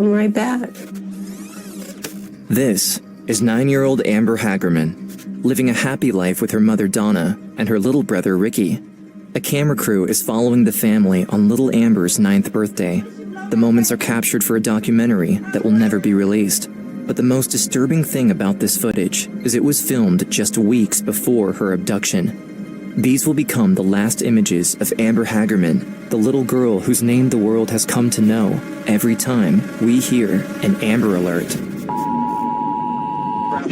I'm right back. This is 9-year-old Amber Hagerman, living a happy life with her mother Donna and her little brother Ricky. A camera crew is following the family on little Amber's 9th birthday. The moments are captured for a documentary that will never be released. But the most disturbing thing about this footage is it was filmed just weeks before her abduction. These will become the last images of Amber Hagerman, the little girl whose name the world has come to know every time we hear an Amber Alert.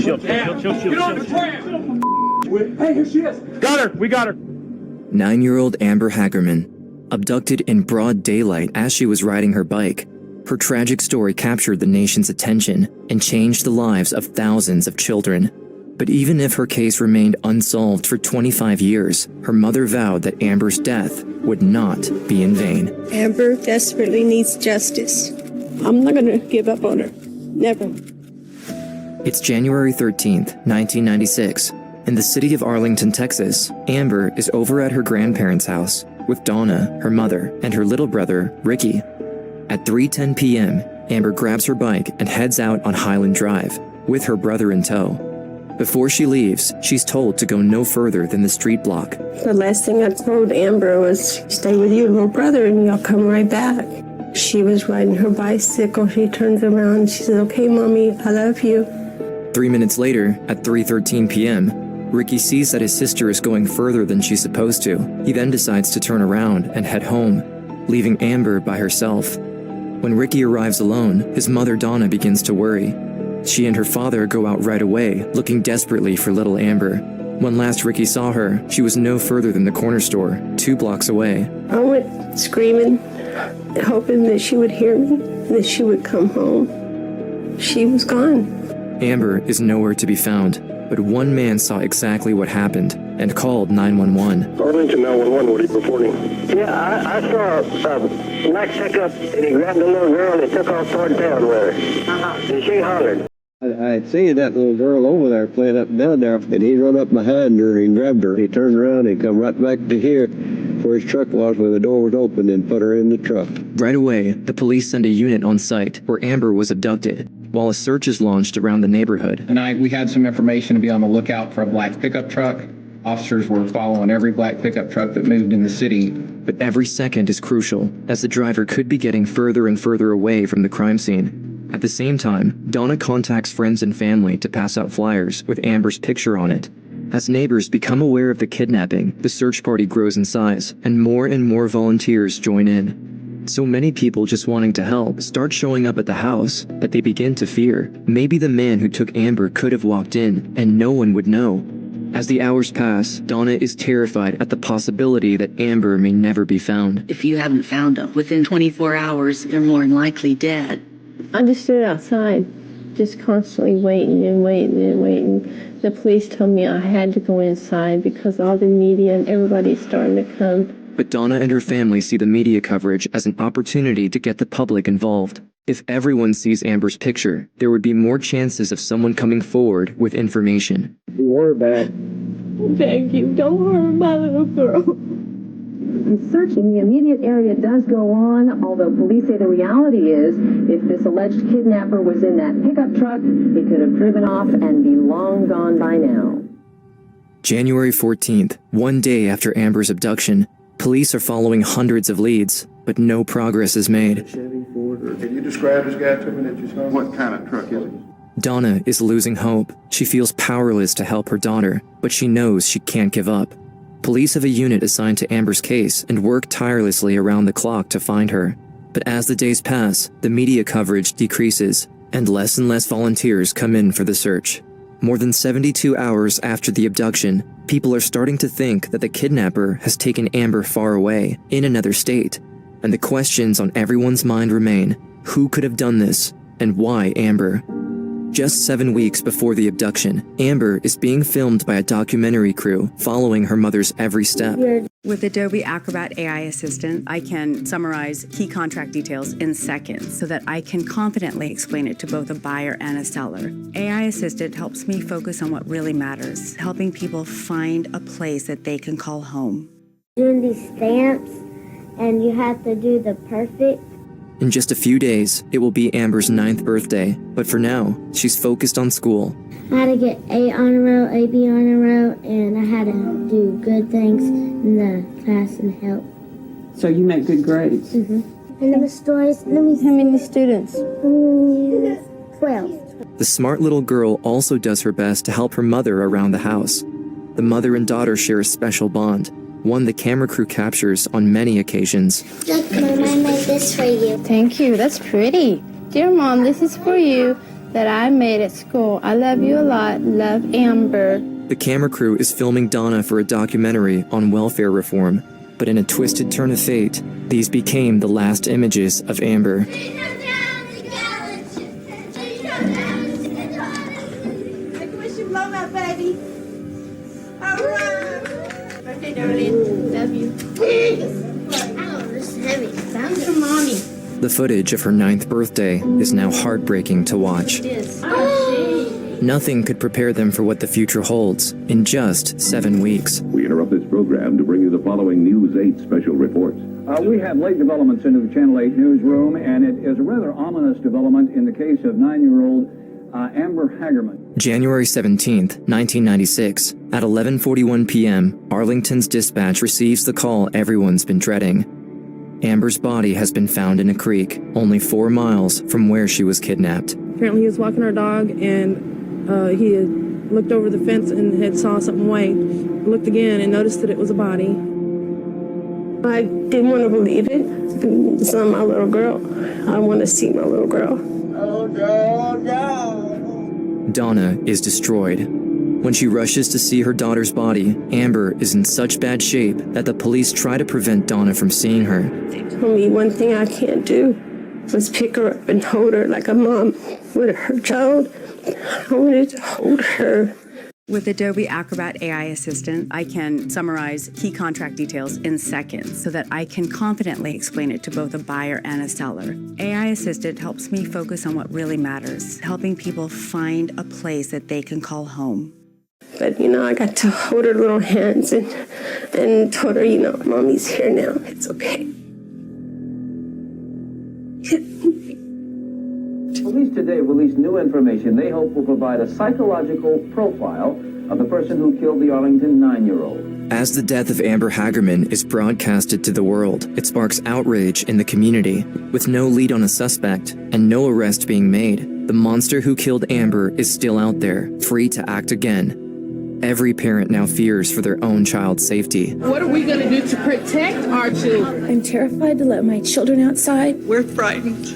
Chill. Get on the tram! Hey, here she is! Got her! We got her! 9-year-old Amber Hagerman, abducted in broad daylight as she was riding her bike. Her tragic story captured the nation's attention and changed the lives of thousands of children. But even if her case remained unsolved for 25 years, her mother vowed that Amber's death would not be in vain. Amber desperately needs justice. I'm not gonna give up on her. Never. It's January 13th, 1996. In the city of Arlington, Texas, Amber is over at her grandparents' house with Donna, her mother, and her little brother, Ricky. At 3:10 p.m., Amber grabs her bike and heads out on Highland Drive, with her brother in tow. Before she leaves, she's told to go no further than the street block. The last thing I told Amber was, stay with your little brother and I'll come right back. She was riding her bicycle. She turns around. She says, okay, Mommy, I love you. 3 minutes later, at 3:13 p.m., Ricky sees that his sister is going further than she's supposed to. He then decides to turn around and head home, leaving Amber by herself. When Ricky arrives alone, his mother Donna begins to worry. She and her father go out right away, looking desperately for little Amber. When last Ricky saw her, she was no further than the corner store, 2 blocks away. I went screaming, hoping that she would hear me, that she would come home. She was gone. Amber is nowhere to be found, but one man saw exactly what happened and called 911. Arlington 911, what are you reporting? Yeah, I saw a black pickup, and he grabbed a little girl and he took off toward town with her. And she hollered. I seen that little girl over there playing up and down there, and he run up behind her and grabbed her. He turned around and come right back to here where his truck was when the door was open and put her in the truck. Right away, the police send a unit on site where Amber was abducted, while a search is launched around the neighborhood. Tonight, we had some information to be on the lookout for a black pickup truck. Officers were following every black pickup truck that moved in the city. But every second is crucial, as the driver could be getting further and further away from the crime scene. At the same time, Donna contacts friends and family to pass out flyers with Amber's picture on it. As neighbors become aware of the kidnapping, the search party grows in size, and more volunteers join in. So many people just wanting to help start showing up at the house that they begin to fear. Maybe the man who took Amber could have walked in, and no one would know. As the hours pass, Donna is terrified at the possibility that Amber may never be found. If you haven't found them within 24 hours, they're more than likely dead. I just stood outside, just constantly waiting and waiting and waiting. The police told me I had to go inside because all the media and everybody's starting to come. But Donna and her family see the media coverage as an opportunity to get the public involved. If everyone sees Amber's picture, there would be more chances of someone coming forward with information. We're back. Thank you, don't harm my little girl. Search in the immediate area does go on, although police say the reality is, if this alleged kidnapper was in that pickup truck, he could have driven off and be long gone by now. January 14th, one day after Amber's abduction, police are following hundreds of leads, but no progress is made. Can you describe this guy to me that you saw? What kind of truck is it? Donna is losing hope. She feels powerless to help her daughter, but she knows she can't give up. Police have a unit assigned to Amber's case and work tirelessly around the clock to find her. But as the days pass, the media coverage decreases, and less volunteers come in for the search. More than 72 hours after the abduction, people are starting to think that the kidnapper has taken Amber far away, in another state. And the questions on everyone's mind remain: who could have done this, and why Amber? Just 7 weeks before the abduction, Amber is being filmed by a documentary crew following her mother's every step. With Adobe Acrobat AI Assistant, I can summarize key contract details in seconds so that I can confidently explain it to both a buyer and a seller. AI Assistant helps me focus on what really matters, helping people find a place that they can call home. Doing these stamps, and you have to do the perfect. In just a few days, it will be Amber's 9th birthday, but for now, she's focused on school. I had to get A on a row, A, B on a row, and I had to do good things in the class and help. So you make good grades? Mm-hmm. And there were stories. How many students? 12. The smart little girl also does her best to help her mother around the house. The mother and daughter share a special bond, one the camera crew captures on many occasions. Look, Mom, I made this for you. Thank you. That's pretty. Dear Mom, this is for you that I made at school. I love you a lot. Love, Amber. The camera crew is filming Donna for a documentary on welfare reform, but in a twisted turn of fate, these became the last images of Amber. Love you. Sounds from Mommy. The footage of her 9th birthday is now heartbreaking to watch. Nothing could prepare them for what the future holds in just 7 weeks. We interrupt this program to bring you the following News 8 special reports. We have late developments into the Channel 8 newsroom, and it is a rather ominous development in the case of 9-year-old Amber Hagerman. January 17th, 1996. At 11:41 p.m., Arlington's dispatch receives the call everyone's been dreading. Amber's body has been found in a creek, only 4 miles from where she was kidnapped. Apparently he was walking our dog, and he had looked over the fence and had saw something white, looked again and noticed that it was a body. I didn't want to believe it. It's not my little girl. I want to see my little girl. Donna is destroyed. When she rushes to see her daughter's body, Amber is in such bad shape that the police try to prevent Donna from seeing her. They told me one thing I can't do was pick her up and hold her like a mom would her child. I wanted to hold her. With Adobe Acrobat AI Assistant, I can summarize key contract details in seconds so that I can confidently explain it to both a buyer and a seller. AI Assistant helps me focus on what really matters, helping people find a place that they can call home. But, I got to hold her little hands and told her, Mommy's here now. It's okay. Police today released new information they hope will provide a psychological profile of the person who killed the Arlington 9-year-old. As the death of Amber Hagerman is broadcasted to the world, it sparks outrage in the community. With no lead on a suspect and no arrest being made, the monster who killed Amber is still out there, free to act again. Every parent now fears for their own child's safety. What are we going to do to protect our children? I'm terrified to let my children outside. We're frightened.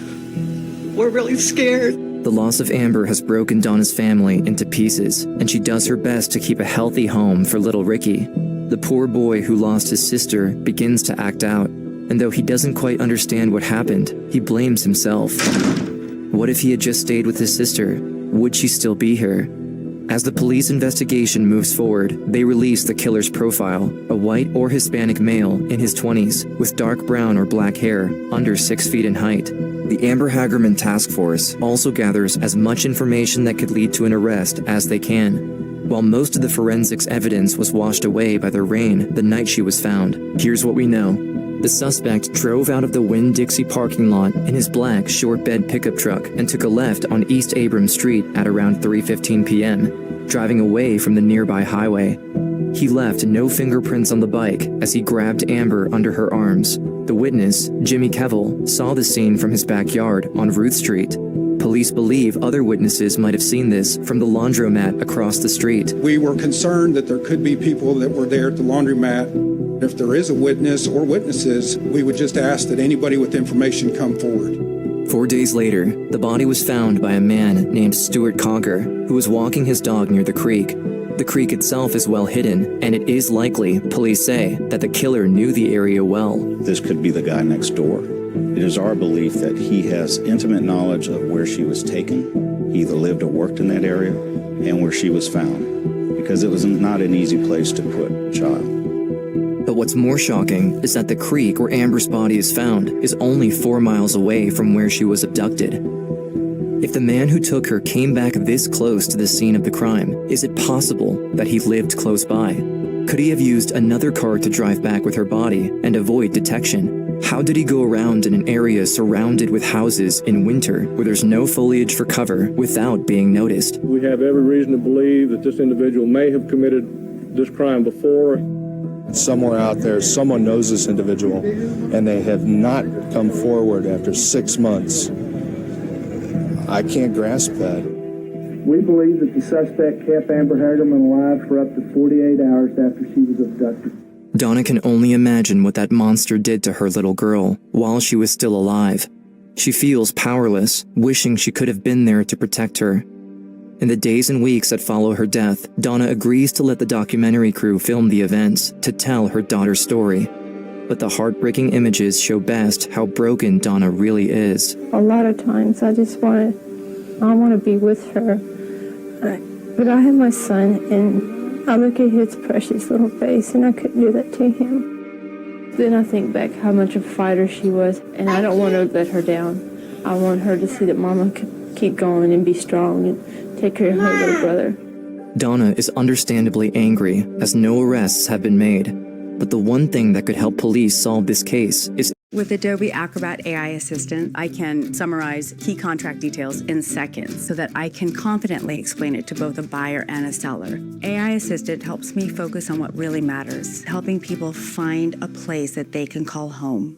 We're really scared. The loss of Amber has broken Donna's family into pieces, and she does her best to keep a healthy home for little Ricky. The poor boy who lost his sister begins to act out, and though he doesn't quite understand what happened, he blames himself. What if he had just stayed with his sister? Would she still be here? As the police investigation moves forward, they release the killer's profile, a white or Hispanic male in his 20s, with dark brown or black hair, under 6 feet in height. The Amber Hagerman Task Force also gathers as much information that could lead to an arrest as they can. While most of the forensics evidence was washed away by the rain the night she was found, here's what we know. The suspect drove out of the Winn-Dixie parking lot in his black short-bed pickup truck and took a left on East Abrams Street at around 3:15 p.m., driving away from the nearby highway. He left no fingerprints on the bike as he grabbed Amber under her arms. The witness, Jimmy Kevill, saw the scene from his backyard on Ruth Street. Police believe other witnesses might have seen this from the laundromat across the street. We were concerned that there could be people that were there at the laundromat. If there is a witness or witnesses, we would just ask that anybody with information come forward. 4 days later, the body was found by a man named Stuart Cogger, who was walking his dog near the creek. The creek itself is well hidden, and it is likely, police say, that the killer knew the area well. This could be the guy next door. It is our belief that he has intimate knowledge of where she was taken. He either lived or worked in that area, and where she was found, because it was not an easy place to put a child. But what's more shocking is that the creek where Amber's body is found is only 4 miles away from where she was abducted. If the man who took her came back this close to the scene of the crime, is it possible that he lived close by? Could he have used another car to drive back with her body and avoid detection? How did he go around in an area surrounded with houses in winter where there's no foliage for cover without being noticed? We have every reason to believe that this individual may have committed this crime before. Somewhere out there, someone knows this individual, and they have not come forward after 6 months. I can't grasp that. We believe that the suspect kept Amber Hagerman alive for up to 48 hours after she was abducted. Donna can only imagine what that monster did to her little girl while she was still alive. She feels powerless, wishing she could have been there to protect her. In the days and weeks that follow her death, Donna agrees to let the documentary crew film the events to tell her daughter's story. But the heartbreaking images show best how broken Donna really is. A lot of times I just want to be with her. But I have my son, and I look at his precious little face, and I couldn't do that to him. Then I think back how much of a fighter she was, and I don't want to let her down. I want her to see that Mama could keep going and be strong and take care of her little brother. Donna is understandably angry, as no arrests have been made. But the one thing that could help police solve this case is... With Adobe Acrobat AI Assistant, I can summarize key contract details in seconds so that I can confidently explain it to both a buyer and a seller. AI Assistant helps me focus on what really matters, helping people find a place that they can call home.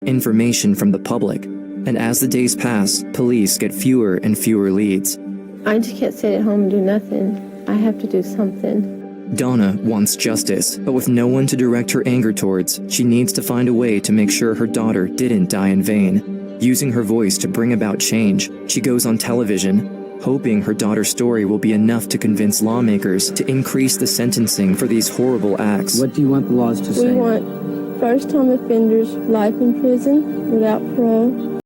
Information from the public. And as the days pass, police get fewer and fewer leads. I just can't sit at home and do nothing. I have to do something. Donna wants justice, but with no one to direct her anger towards, she needs to find a way to make sure her daughter didn't die in vain. Using her voice to bring about change, she goes on television, hoping her daughter's story will be enough to convince lawmakers to increase the sentencing for these horrible acts. What do you want the laws to say? We want first-time offenders life in prison without parole.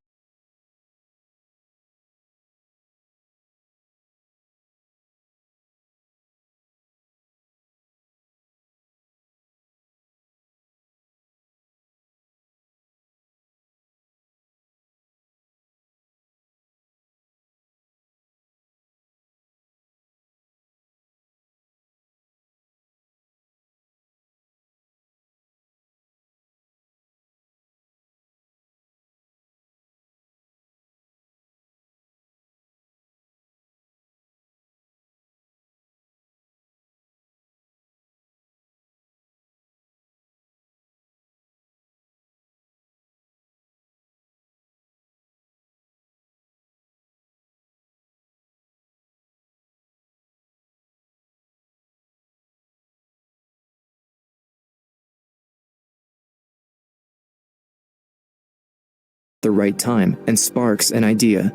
The right time and sparks an idea.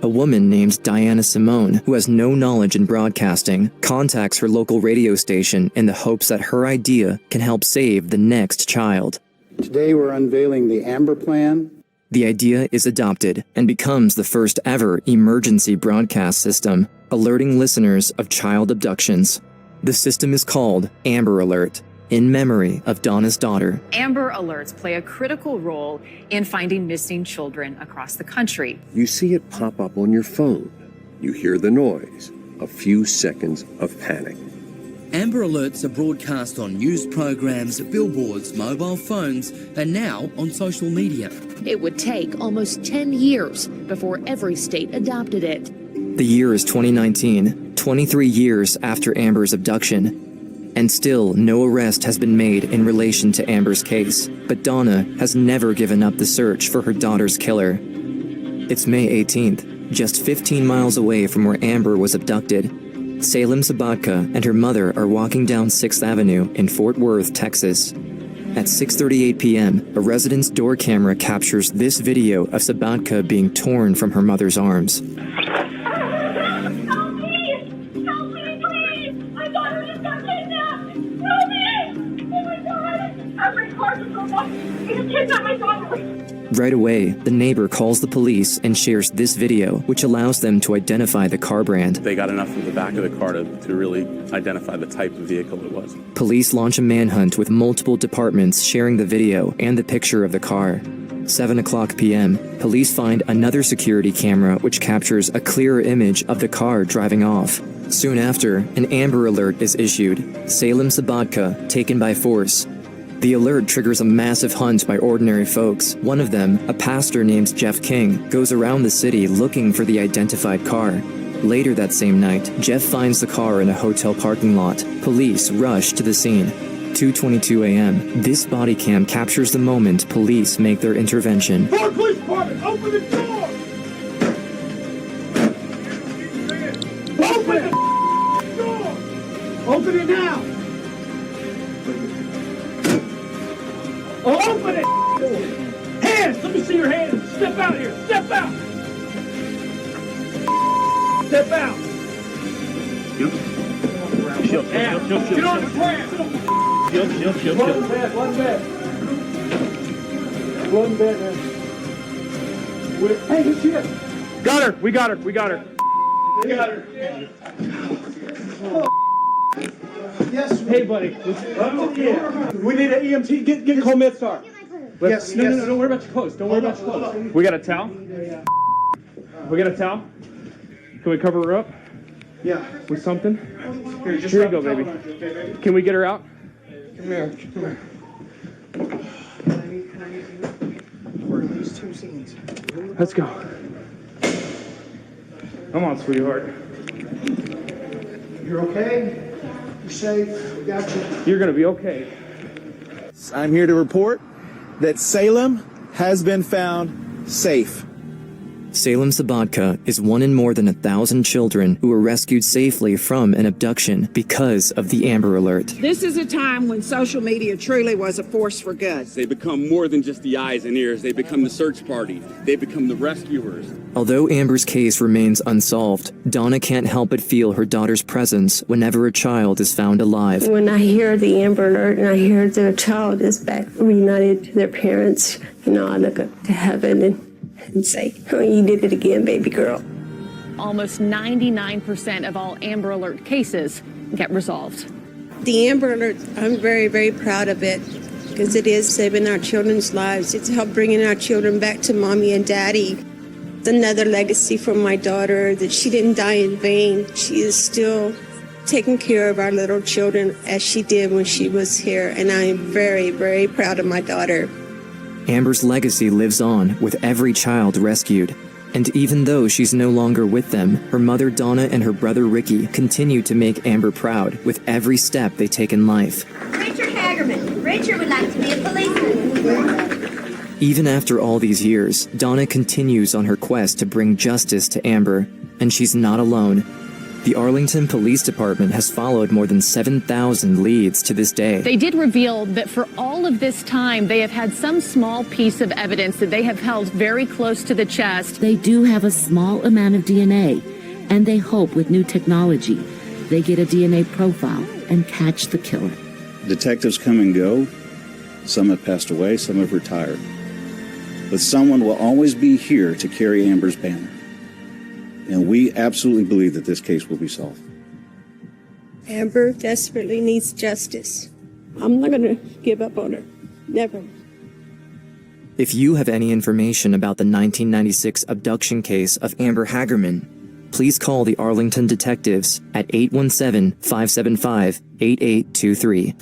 A woman named Diana Simone, who has no knowledge in broadcasting, contacts her local radio station in the hopes that her idea can help save the next child. Today we're unveiling the Amber Plan. The idea is adopted and becomes the first ever emergency broadcast system, alerting listeners of child abductions. The system is called Amber Alert, in memory of Donna's daughter. Amber Alerts play a critical role in finding missing children across the country. You see it pop up on your phone. You hear the noise. A few seconds of panic. Amber Alerts are broadcast on news programs, billboards, mobile phones, and now on social media. It would take almost 10 years before every state adopted it. The year is 2019, 23 years after Amber's abduction. And still, no arrest has been made in relation to Amber's case, but Donna has never given up the search for her daughter's killer. It's May 18th, just 15 miles away from where Amber was abducted. Salem Sabatka and her mother are walking down 6th Avenue in Fort Worth, Texas. At 6:38 p.m., a resident's door camera captures this video of Sabatka being torn from her mother's arms. Right away, the neighbor calls the police and shares this video, which allows them to identify the car brand. They got enough of the back of the car to really identify the type of vehicle it was. Police launch a manhunt with multiple departments sharing the video and the picture of the car. 7:00 p.m., police find another security camera which captures a clearer image of the car driving off. Soon after, an Amber Alert is issued. Salem Sabatka taken by force. The alert triggers a massive hunt by ordinary folks. One of them, a pastor named Jeff King, goes around the city looking for the identified car. Later that same night, Jeff finds the car in a hotel parking lot. Police rush to the scene. 2:22 a.m. This body cam captures the moment police make their intervention. Ford Police Department, open the door! Open the door! Open it now! Open it! Hands! Let me see your hands! Step out here! Step out! Step out! Get on the ground! One bed, one bed. One bed, man. Hey, good shit. Got her. We got her. We got her. We got her. Yes. Hey, buddy. We need an EMT. Get call MedStar. Yes. No, don't worry about your clothes. Don't worry about your clothes. We got a towel? We got a towel? Can we cover her up? Yeah. With something? Here you go, baby. Can we get her out? Come here. Come here. For at least 2 scenes. Let's go. Come on, sweetheart. You're okay? You're safe? We got you. You're going to be okay. I'm here to report that Salem has been found safe. Salem Sabatka is one in more than 1,000 children who were rescued safely from an abduction because of the Amber Alert. This is a time when social media truly was a force for good. They become more than just the eyes and ears. They become the search party. They become the rescuers. Although Amber's case remains unsolved, Donna can't help but feel her daughter's presence whenever a child is found alive. When I hear the Amber Alert and I hear their child is back reunited to their parents, I look up to heaven and say, oh, you did it again, baby girl. Almost 99% of all Amber Alert cases get resolved. The Amber Alert, I'm very, very proud of it because it is saving our children's lives. It's helped bringing our children back to mommy and daddy. It's another legacy from my daughter that she didn't die in vain. She is still taking care of our little children as she did when she was here, and I am very, very proud of my daughter. Amber's legacy lives on with every child rescued. And even though she's no longer with them, her mother Donna and her brother Ricky continue to make Amber proud with every step they take in life. Richard Hagerman. Richard would like to be a policeman. Even after all these years, Donna continues on her quest to bring justice to Amber, and she's not alone. The Arlington Police Department has followed more than 7,000 leads to this day. They did reveal that for all of this time, they have had some small piece of evidence that they have held very close to the chest. They do have a small amount of DNA, and they hope with new technology, they get a DNA profile and catch the killer. Detectives come and go. Some have passed away, some have retired. But someone will always be here to carry Amber's banner. And we absolutely believe that this case will be solved. Amber desperately needs justice. I'm not going to give up on her. Never. If you have any information about the 1996 abduction case of Amber Hagerman, please call the Arlington detectives at 817-575-8823.